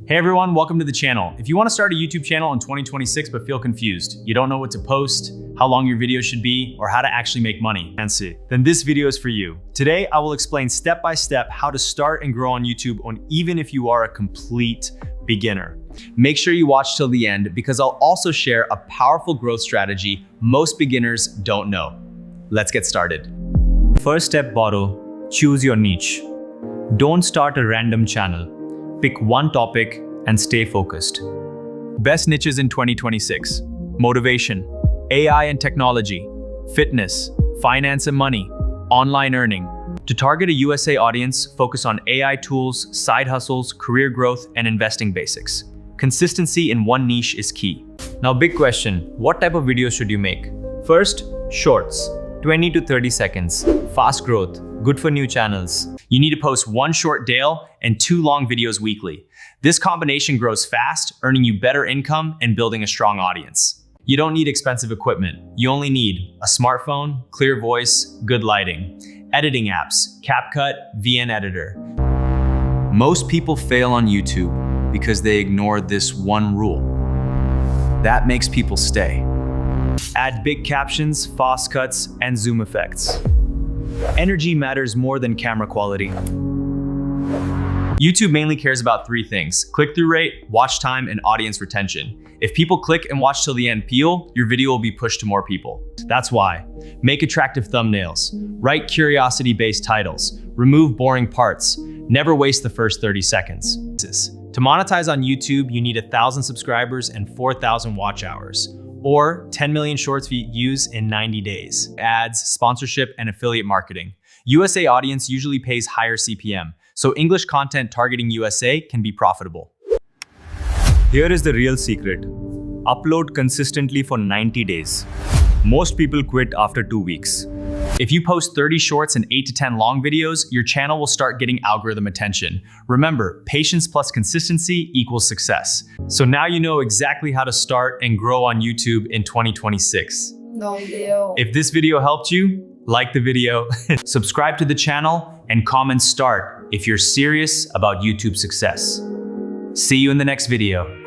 Hey everyone, welcome to the channel. If you want to start a YouTube channel in 2026 but feel confused, you don't know what to post, how long your video should be, or how to actually make money, then this video is for you. Today, I will explain step by step how to start and grow on YouTube even if you are a complete beginner. Make sure you watch till the end because I'll also share a powerful growth strategy most beginners don't know. Let's get started. First step, borrow. Choose your niche. Don't start a random channel. Pick one topic and stay focused. Best niches in 2026. Motivation, AI and technology, fitness, finance and money, online earning. To target a USA audience, focus on AI tools, side hustles, career growth, and investing basics. Consistency in one niche is key. Now, big question, what type of videos should you make? First, shorts, 20 to 30 seconds, fast growth, good for new channels. You need to post one short daily and 2 long videos weekly. This combination grows fast, earning you better income and building a strong audience. You don't need expensive equipment. You only need a smartphone, clear voice, good lighting, editing apps, CapCut, VN Editor. Most people fail on YouTube because they ignore this one rule. That makes people stay. Add big captions, fast cuts, and zoom effects. Energy matters more than camera quality. YouTube mainly cares about 3 things: click-through rate, watch time, and audience retention. If people click and watch till the end, your video will be pushed to more people. That's why. Make attractive thumbnails. Write curiosity-based titles. Remove boring parts. Never waste the first 30 seconds. To monetize on YouTube, you need 1,000 subscribers and 4,000 watch hours, or 10 million shorts views in 90 days. Ads, sponsorship, and affiliate marketing. USA audience usually pays higher CPM, so English content targeting USA can be profitable. Here is the real secret. Upload consistently for 90 days. Most people quit after 2 weeks. If you post 30 shorts and 8 to 10 long videos, your channel will start getting algorithm attention. Remember, patience plus consistency equals success. So now you know exactly how to start and grow on YouTube in 2026. If this video helped you, like the video, subscribe to the channel, and comment start if you're serious about YouTube success. See you in the next video.